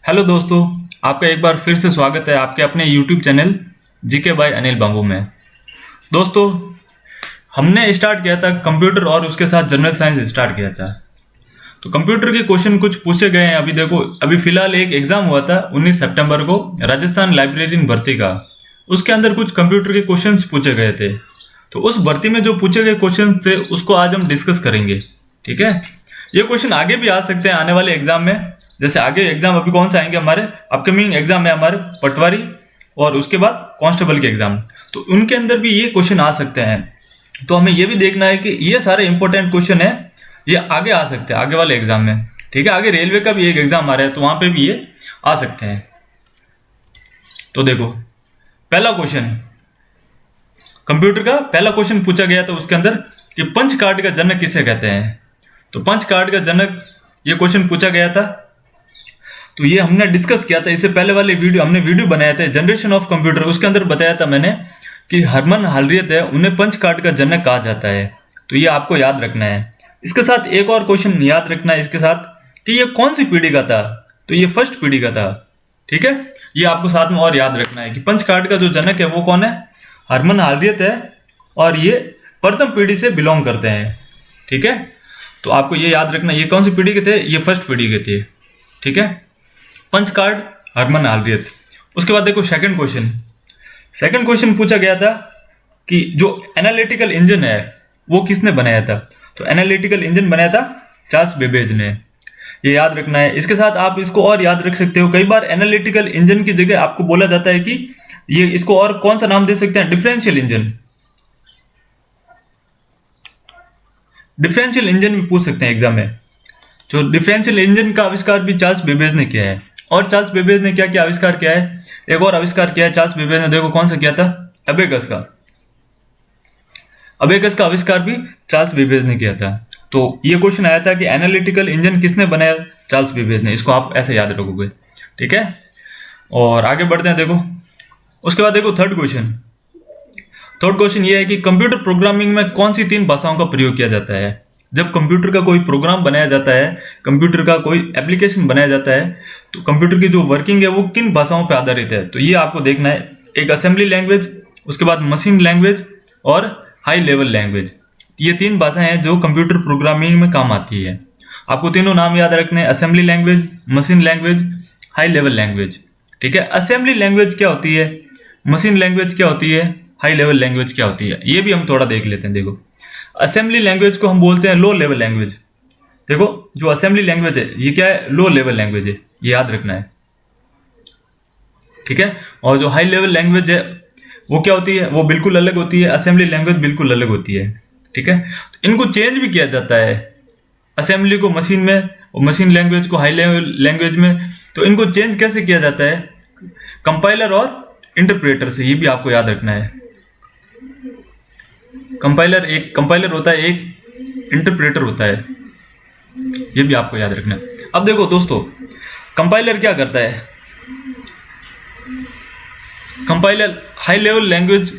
Hello दोस्तों, आपका एक बार फिर से स्वागत है आपके अपने YouTube channel GK by Anil Babu में। दोस्तों, हमने स्टार्ट किया था कंप्यूटर और उसके साथ जनरल साइंस स्टार्ट किया था। तो कंप्यूटर के क्वेश्चन कुछ पूछे गए हैं। अभी देखो, अभी फिलहाल एक एग्जाम हुआ था 19 सितंबर को राजस्थान लाइब्रेरियन भर्ती का। उसके अंदर कुछ कंप्यूटर के क्वेश्चंस पूछे गए थे। तो उस भर्ती में जो पूछे गए क्वेश्चंस थे उसको आज हम डिस्कस करेंगे। ठीक है, ये क्वेश्चन आगे भी आ सकते हैं आने वाले एग्जाम में। जैसे आगे एग्जाम अभी कौन से आएंगे, हमारे अपकमिंग एग्जाम है हमारे पटवारी और उसके बाद कांस्टेबल के एग्जाम। तो उनके अंदर भी ये क्वेश्चन आ सकते हैं। तो हमें ये भी देखना है कि ये सारे इंपॉर्टेंट क्वेश्चन है, ये आगे आ सकते हैं आगे वाले एग्जाम में। ठीक है, आगे रेलवे का भी एक एग्जाम आ रहा है तो वहां पे भी ये आ सकते हैं। तो देखो, पहला क्वेश्चन कंप्यूटर का पहला क्वेश्चन पूछा गया था उसके अंदर कि पंच कार्ड का जनक किसे कहते हैं। तो पंच कार्ड का जनक ये क्वेश्चन पूछा गया था। तो ये हमने डिस्कस किया था, इससे पहले वाले हमने वीडियो बनाया था जनरेशन ऑफ कंप्यूटर। उसके अंदर बताया था मैंने कि हरमन हालरियत है, उन्हें पंच कार्ड का जनक कहा जाता है। तो ये आपको याद रखना है। इसके साथ एक और क्वेश्चन याद रखना है इसके साथ कि ये कौन सी पीढ़ी का था। तो ये फर्स्ट पीढ़ी का था। ठीक है, ये आपको साथ में और याद रखना है कि पंच कार्ड का जो जनक है वो कौन है, हरमन हालरियत है और ये प्रथम पीढ़ी से बिलोंग करते हैं। ठीक है, तो आपको ये याद रखना, ये कौन सी पीढ़ी के थे, ये फर्स्ट पीढ़ी के थे। ठीक है, पंच कार्ड हरमन हालरियत। उसके बाद देखो सेकंड क्वेश्चन पूछा गया था कि जो एनालिटिकल इंजन है वो किसने बनाया था। तो एनालिटिकल इंजन बनाया था चार्ल्स बेबेज ने। ये याद रखना है। इसके साथ आप इसको और याद रख सकते हो, कई बार एनालिटिकल इंजन की जगह आपको बोला जाता है कि ये इसको और कौन सा नाम दे सकते हैं, डिफरेंशियल इंजन। डिफरेंशियल इंजन भी पूछ सकते हैं एग्जाम में। जो डिफरेंशियल इंजन का आविष्कार भी चार्ल्स बेबेज ने किया है। और चार्ल्स बेबेज ने क्या क्या आविष्कार किया है, एक और आविष्कार किया है चार्ल्स बेबेज ने। देखो कौन सा किया था, अबेकस का आविष्कार भी चार्ल्स बेबेज ने किया था। तो ये क्वेश्चन आया था कि एनालिटिकल इंजन किसने बनाया, चार्ल्स बेबेज ने। इसको आप ऐसे याद रखोगे। ठीक है, और आगे बढ़ते हैं। देखो उसके बाद देखो थर्ड क्वेश्चन ये है कि कंप्यूटर प्रोग्रामिंग में कौन सी 3 भाषाओं का प्रयोग किया जाता है। जब कंप्यूटर का कोई प्रोग्राम बनाया जाता है, कंप्यूटर का कोई एप्लीकेशन बनाया जाता है, तो कंप्यूटर की जो वर्किंग है वो किन भाषाओं पर आधारित है। तो ये आपको देखना है, एक असेंबली लैंग्वेज, उसके बाद मशीन लैंग्वेज और हाई लेवल लैंग्वेज। ये 3 भाषाएं हैं जो कंप्यूटर प्रोग्रामिंग में काम आती है। आपको तीनों नाम याद रखने हैं, assembly language, machine language, high level language. ठीक है, असेंबली लैंग्वेज क्या होती है, मशीन लैंग्वेज क्या होती है, हाई लेवल लैंग्वेज क्या होती है, ये भी हम थोड़ा देख लेते हैं। देखो, असेंबली लैंग्वेज को हम बोलते हैं लो लेवल लैंग्वेज। देखो, जो असेंबली लैंग्वेज है ये क्या है, लो लेवल लैंग्वेज है, ये याद रखना है। ठीक है, और जो हाई लेवल लैंग्वेज है वो क्या होती है, वो बिल्कुल अलग होती है, असेंबली लैंग्वेज बिल्कुल अलग होती है। ठीक है, तो इनको चेंज भी किया जाता है, असेंबली को मशीन में और मशीन लैंग्वेज को हाई लेवल लैंग्वेज में। तो इनको चेंज कैसे किया जाता है, कंपाइलर और इंटरप्रेटर से। ये भी आपको याद रखना है। कंपाइलर होता है, एक इंटरप्रेटर होता है, ये भी आपको याद रखना है। अब देखो दोस्तों, कंपाइलर क्या करता है, कंपाइलर हाई लेवल लैंग्वेज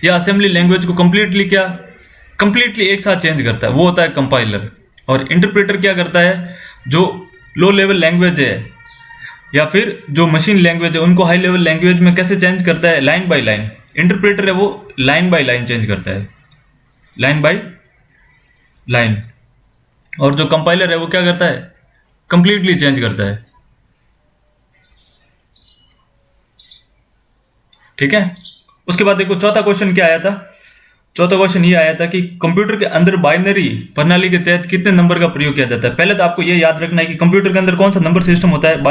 या असेंबली लैंग्वेज को कंप्लीटली एक साथ चेंज करता है, वो होता है कंपाइलर। और इंटरप्रेटर क्या करता है, जो लो लेवल लैंग्वेज है या फिर जो मशीन लैंग्वेज है उनको हाई लेवल लैंग्वेज में कैसे चेंज करता है, लाइन बाय लाइन। इंटरप्रेटर है वो लाइन बाय लाइन चेंज करता है, लाइन बाय लाइन। और जो कंपाइलर है वो क्या करता है, कंप्लीटली चेंज करता है। ठीक है, उसके बाद देखो चौथा क्वेश्चन क्या आया था। चौथा क्वेश्चन ये आया था कि कंप्यूटर के अंदर बाइनरी प्रणाली के तहत कितने नंबर का प्रयोग किया जाता है। पहले तो आपको ये याद रखना है कि कंप्यूटर के अंदर कौन सा नंबर सिस्टम होता है,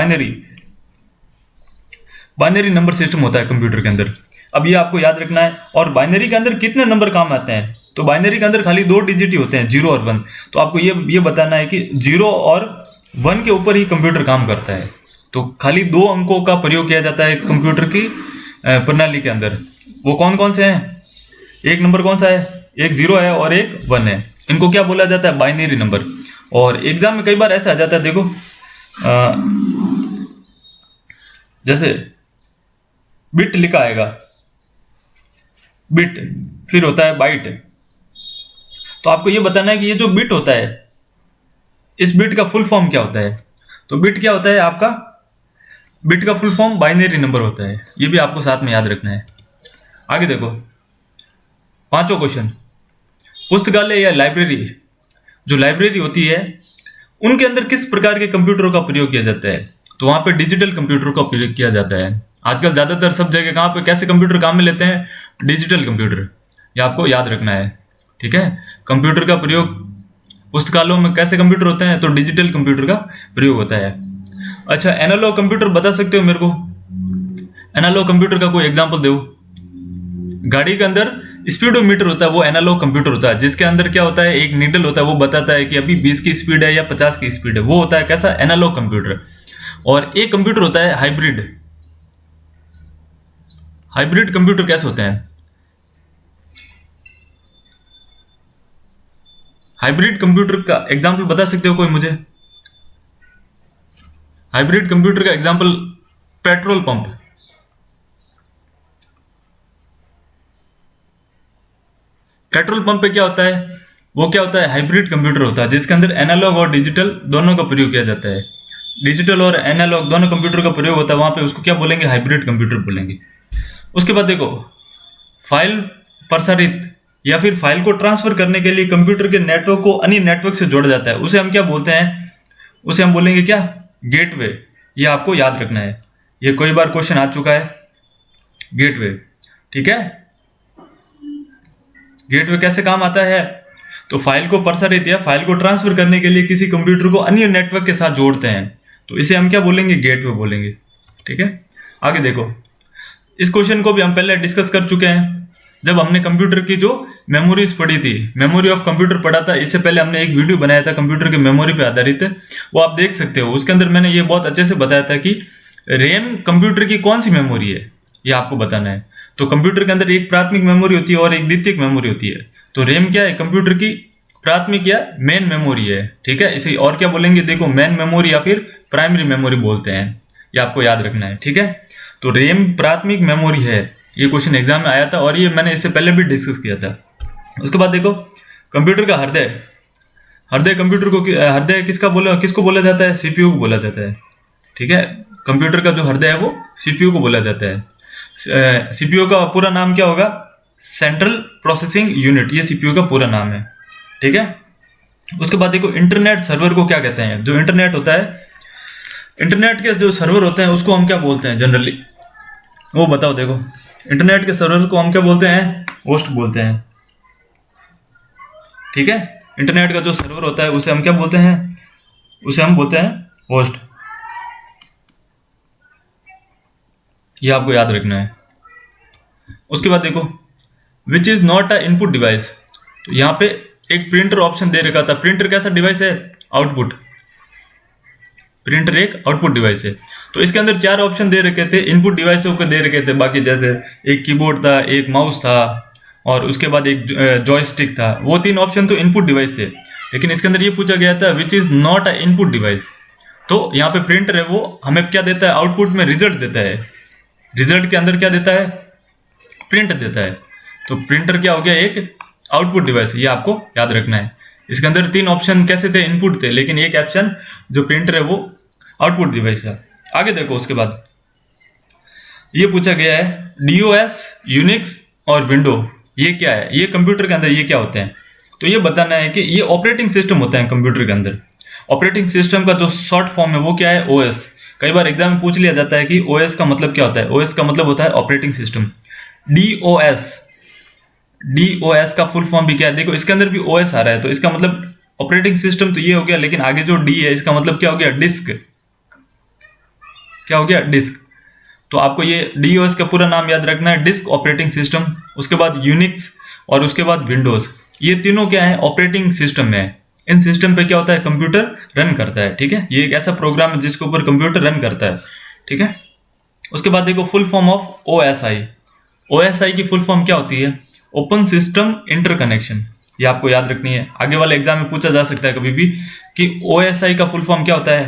बाइनरी नंबर सिस्टम होता है कंप्यूटर के अंदर। अब ये आपको याद रखना है। और बाइनरी के अंदर कितने नंबर काम आते हैं, तो बाइनरी के अंदर खाली 2 डिजिट ही होते हैं, 0 और 1। तो आपको ये बताना है कि 0 और 1 के ऊपर ही कंप्यूटर काम करता है। तो खाली 2 अंकों का प्रयोग किया जाता है कंप्यूटर की प्रणाली के अंदर। वो कौन कौन से हैं, एक नंबर कौन सा है, एक 0 है और एक 1 है। इनको क्या बोला जाता है, बाइनरी नंबर। और एग्जाम में कई बार ऐसा आ जाता है, देखो जैसे बिट लिखा आएगा, बिट, फिर होता है बाइट। तो आपको ये बताना है कि ये जो बिट होता है इस बिट का फुल फॉर्म क्या होता है? तो बिट क्या होता है आपका? बिट का फुल फॉर्म बाइनरी नंबर होता है, ये भी आपको साथ में याद रखना है। आगे देखो, पांचवा क्वेश्चन, पुस्तकालय या लाइब्रेरी, जो लाइब्रेरी होती है उनके अंदर किस प्रकार के कंप्यूटरों का प्रयोग किया जाता है? तो वहां पे डिजिटल कंप्यूटर का प्रयोग किया जाता है। आजकल ज्यादातर सब जगह कहां पे कैसे कंप्यूटर काम में लेते हैं? डिजिटल कंप्यूटर, ये आपको याद रखना है, ठीक है। कंप्यूटर का प्रयोग पुस्तकालयों में कैसे कंप्यूटर होते हैं? तो डिजिटल कंप्यूटर का प्रयोग होता है। अच्छा, एनालॉग कंप्यूटर बता सकते हो मेरे को? एनालॉग कंप्यूटर का कोई एग्जांपल दो। गाड़ी के अंदर स्पीडोमीटर होता है, वो एनालॉग कंप्यूटर होता है, जिसके अंदर क्या होता है, एक नीडल होता है, वो बताता है कि अभी 20 की स्पीड है या 50 की स्पीड है। वो होता है कैसा? Analogue computer. और एक कंप्यूटर होता है हाइब्रिड। हाइब्रिड कंप्यूटर कैसे होते हैं? हाइब्रिड कंप्यूटर का एग्जांपल बता सकते हो कोई मुझे? हाइब्रिड कंप्यूटर का example petrol pump. Petrol pump पे क्या होता है? वो क्या होता है? हाइब्रिड कंप्यूटर होता है, जिसके अंदर एनालॉग और डिजिटल दोनों का प्रयोग किया जाता है। डिजिटल और एनालॉग दोनों कंप्यूटर का प्रयोग होता है, वहां पे उसको क्या बोलेंगे? हाइब्रिड कंप्यूटर बोलेंगे। उसके बाद देखो, फाइल प्रसारित या फिर फाइल को ट्रांसफर करने के लिए कंप्यूटर के नेटवर्क को अन्य नेटवर्क से जोड़ा जाता है, उसे हम क्या बोलते हैं? उसे हम बोलेंगे क्या? गेटवे। ये आपको याद रखना है, ये कई बार क्वेश्चन आ चुका है, गेटवे, ठीक है। गेटवे कैसे काम आता है? तो फाइल को प्रसारित या फाइल को ट्रांसफर करने के लिए किसी कंप्यूटर को अन्य नेटवर्क के साथ जोड़ते हैं, तो इसे हम क्या बोलेंगे? गेटवे बोलेंगे, ठीक है। आगे देखो, इस क्वेश्चन को भी हम पहले डिस्कस कर चुके हैं जब हमने कंप्यूटर की जो मेमोरीज पढ़ी थी, मेमोरी ऑफ कंप्यूटर पढ़ा था। इससे पहले हमने एक वीडियो बनाया था कंप्यूटर की मेमोरी पे आधारित, वो आप देख सकते हो। उसके अंदर मैंने ये बहुत अच्छे से बताया था कि रैम कंप्यूटर की कौन सी मेमोरी है, ये आपको बताना है। तो कंप्यूटर के अंदर एक प्राथमिक मेमोरी होती है और एक द्वितीयक मेमोरी होती है। तो रैम क्या है? कंप्यूटर की प्राथमिक या मेन मेमोरी है, ठीक है। इसे और क्या बोलेंगे? देखो, मेन मेमोरी या फिर प्राइमरी मेमोरी बोलते हैं, ये आपको याद रखना है, ठीक है। तो रैम प्राथमिक मेमोरी है, ये क्वेश्चन एग्जाम में आया था और ये मैंने इससे पहले भी डिस्कस किया था। उसके बाद देखो, कंप्यूटर का हृदय। हृदय कंप्यूटर को हृदय किसको बोला जाता है? सीपीयू को बोला जाता है, ठीक है। कंप्यूटर का जो हृदय है वो सीपीयू को बोला जाता है। सीपीयू का पूरा नाम क्या होगा? सेंट्रल प्रोसेसिंग यूनिट, ये सीपीयू का पूरा नाम है, ठीक है। उसके बाद देखो, इंटरनेट सर्वर को क्या कहते हैं? जो इंटरनेट होता है, इंटरनेट के जो सर्वर होते हैं उसको हम क्या बोलते हैं जनरली? वो बताओ। देखो, इंटरनेट के सर्वर को हम क्या बोलते हैं? होस्ट बोलते हैं, ठीक है। इंटरनेट का जो सर्वर होता है उसे हम क्या बोलते हैं? उसे हम बोलते हैं होस्ट, ये आपको याद रखना है। उसके बाद देखो, which is not a input device. तो यहाँ पे एक प्रिंटर ऑप्शन दे रखा था। प्रिंटर कैसा डिवाइस है? आउटपुट। प्रिंटर एक आउटपुट डिवाइस है। तो इसके अंदर 4 ऑप्शन दे रखे थे, इनपुट डिवाइसों को दे रखे थे बाकी, जैसे एक कीबोर्ड था, एक माउस था और उसके बाद एक जॉयस्टिक था। वो 3 ऑप्शन तो इनपुट डिवाइस थे, लेकिन इसके अंदर ये पूछा गया था which is not a input device. तो यहाँ पे प्रिंटर है, वो हमें क्या देता है? आउटपुट में रिजल्ट देता है। रिजल्ट के अंदर क्या देता है? प्रिंट देता है। तो प्रिंटर क्या हो गया? एक आउटपुट डिवाइस, ये आपको याद रखना है। इसके अंदर 3 ऑप्शन कैसे थे? इनपुट थे, लेकिन एक ऑप्शन जो प्रिंटर है वो आउटपुट डिवाइस है। आगे देखो, उसके बाद ये पूछा गया है डीओएस, यूनिक्स और विंडो, ये क्या है? ये कंप्यूटर के अंदर ये क्या होते हैं? तो ये बताना है कि ये ऑपरेटिंग सिस्टम होता है कंप्यूटर के अंदर। ऑपरेटिंग सिस्टम का जो शॉर्ट फॉर्म है वो क्या है? ओएस। कई बार एग्जाम में पूछ लिया जाता है कि ओएस का मतलब क्या होता है? ओएस का मतलब होता है ऑपरेटिंग सिस्टम। डीओएस, डीओएस का फुल फॉर्म भी क्या है? देखो, इसके अंदर भी ओएस आ रहा है, तो इसका मतलब ऑपरेटिंग सिस्टम तो ये हो गया, लेकिन आगे जो डी है इसका मतलब क्या हो गया? डिस्क। क्या हो गया? डिस्क। तो आपको ये डीओएस का पूरा नाम याद रखना है, डिस्क ऑपरेटिंग सिस्टम। उसके बाद यूनिक्स और उसके बाद विंडोज, ये तीनों क्या है? ऑपरेटिंग सिस्टम है। इन सिस्टम पे क्या होता है? कंप्यूटर रन करता है, ठीक है। ये एक ऐसा प्रोग्राम है जिसके ऊपर कंप्यूटर रन करता है, ठीक है। उसके बाद देखो, full form of OSI. OSI की फुल फॉर्म क्या होती है? ओपन सिस्टम इंटरकनेक्शन, ये आपको याद रखनी है। आगे वाले एग्जाम में पूछा जा सकता है कभी भी कि ओएसआई का फुल फॉर्म क्या होता है?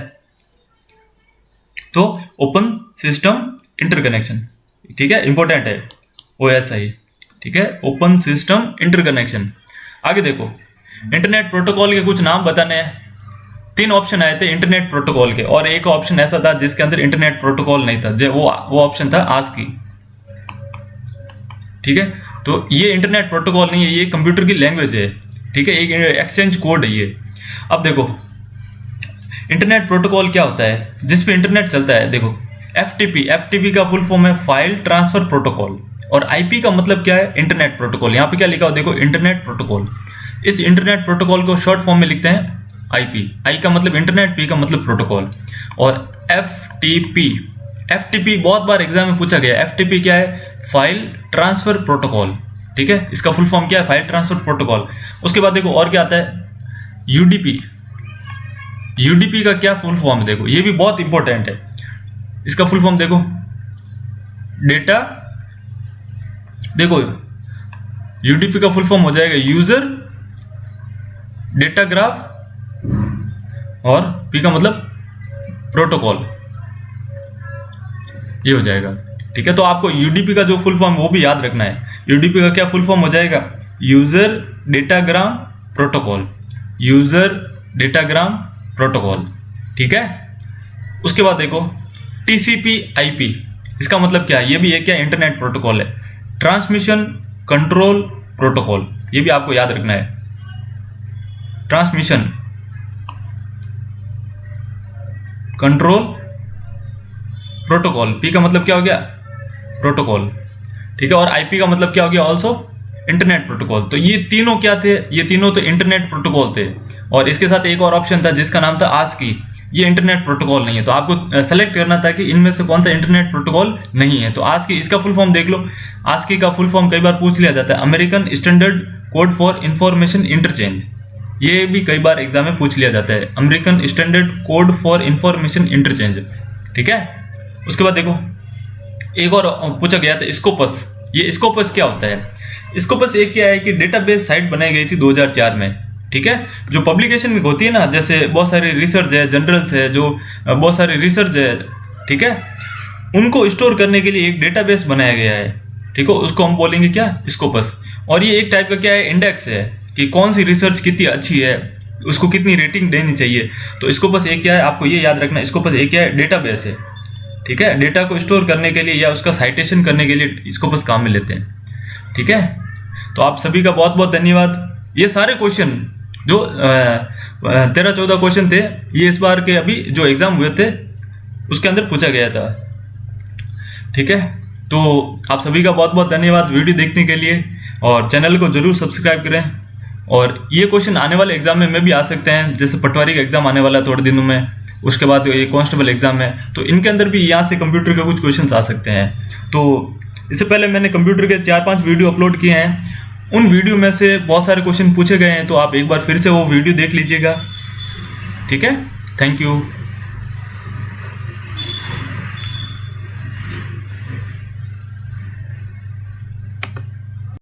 तो ओपन सिस्टम इंटरकनेक्शन, ठीक है, इंपॉर्टेंट है ओएसआई, ठीक है, ओपन सिस्टम इंटरकनेक्शन। आगे देखो, इंटरनेट प्रोटोकॉल के कुछ नाम बताने हैं। 3 ऑप्शन आए थे इंटरनेट प्रोटोकॉल के, और एक ऑप्शन ऐसा था जिसके अंदर इंटरनेट प्रोटोकॉल नहीं था, जो वो ऑप्शन था आस्की। ठीक है, तो ये इंटरनेट प्रोटोकॉल नहीं है, ये कंप्यूटर की लैंग्वेज है। ठीक है, एक एक्सचेंज कोड है ये। अब देखो इंटरनेट प्रोटोकॉल क्या होता है, जिस पे इंटरनेट चलता है। देखो एफटीपी का फुल फॉर्म है फाइल ट्रांसफर प्रोटोकॉल, और आईपी का मतलब क्या है, इंटरनेट प्रोटोकॉल। यहाँ पे क्या लिखा हो देखो, इंटरनेट प्रोटोकॉल। इस इंटरनेट प्रोटोकॉल को शॉर्ट फॉर्म में लिखते हैं आईपी। आई का मतलब इंटरनेट, पी का मतलब प्रोटोकॉल। और एफटीपी बहुत बार एग्जाम में पूछा गया। एफटीपी क्या है, फाइल ट्रांसफर प्रोटोकॉल। ठीक है, इसका फुल फॉर्म क्या है, फाइल ट्रांसफर प्रोटोकॉल। उसके बाद देखो और क्या आता है, यूडीपी का क्या फुल फॉर्म है, देखो ये भी बहुत इंपॉर्टेंट है। इसका फुल फॉर्म देखो, डेटा, देखो यूडीपी का फुल फॉर्म हो जाएगा यूजर डेटा ग्राफ, और पी का मतलब प्रोटोकॉल, ये हो जाएगा। ठीक है, तो आपको यूडीपी का जो फुल फॉर्म वो भी याद रखना है। यूडीपी का क्या फुल फॉर्म हो जाएगा, user datagram protocol, user datagram protocol. ठीक है, उसके बाद देखो टीसीपी आईपी, इसका मतलब क्या है, ये भी एक क्या इंटरनेट प्रोटोकॉल है, ट्रांसमिशन कंट्रोल प्रोटोकॉल। ये भी आपको याद रखना है, ट्रांसमिशन कंट्रोल प्रोटोकॉल। पी का मतलब क्या हो गया, प्रोटोकॉल। ठीक है, और आईपी का मतलब क्या हो गया, ऑल्सो इंटरनेट प्रोटोकॉल। तो ये तीनों क्या थे, ये तीनों तो इंटरनेट प्रोटोकॉल थे, और इसके साथ एक और ऑप्शन था जिसका नाम था आस्की। ये इंटरनेट प्रोटोकॉल नहीं है, तो आपको सेलेक्ट करना था कि इनमें से कौन सा इंटरनेट प्रोटोकॉल नहीं है। तो आस्की, इसका फुल फॉर्म देख लो। आस्की का फुल फॉर्म कई बार पूछ लिया जाता है, American standard code for information interchange. ये भी कई बार एग्जाम में पूछ लिया जाता है, American standard code for information interchange. ठीक है, उसके बाद देखो एक और पूछा गया था स्कोपस। ये स्कोपस क्या होता है, स्कोपस एक क्या है कि डेटाबेस साइट बनाई गई थी 2004 में। ठीक है, जो पब्लिकेशन होती है ना, जैसे बहुत सारी रिसर्च है, जर्नल्स है, जो बहुत सारी रिसर्च है, ठीक है, उनको स्टोर करने के लिए एक डेटाबेस बनाया गया है। ठीक है, उसको हम बोलेंगे क्या, स्कोपस। और ये एक टाइप का क्या है, इंडेक्स है कि कौन सी रिसर्च कितनी अच्छी है, उसको कितनी रेटिंग देनी चाहिए। तो स्कोपस एक क्या है, आपको ये याद रखना, स्कोपस एक क्या है, डेटाबेस है। ठीक है, डेटा को स्टोर करने के लिए या उसका साइटेशन करने के लिए स्कोपस काम में लेते हैं। ठीक है, तो आप सभी का बहुत बहुत धन्यवाद। ये सारे क्वेश्चन जो 13-14 क्वेश्चन थे, ये इस बार के अभी जो एग्जाम हुए थे उसके अंदर पूछा गया था। ठीक है, तो आप सभी का बहुत बहुत धन्यवाद वीडियो देखने के लिए, और चैनल को जरूर सब्सक्राइब करें। और ये क्वेश्चन आने वाले एग्जाम में भी आ सकते हैं, जैसे पटवारी का एग्जाम आने वाला है थोड़े दिनों में, उसके बाद ये कांस्टेबल एग्जाम है, तो इनके अंदर भी यहाँ से कंप्यूटर के कुछ क्वेश्चंस आ सकते हैं। तो इससे पहले मैंने कंप्यूटर के 4-5 वीडियो अपलोड किए हैं, उन वीडियो में से बहुत सारे क्वेश्चन पूछे गए हैं, तो आप एक बार फिर से वो वीडियो देख लीजिएगा। ठीक है, थैंक यू।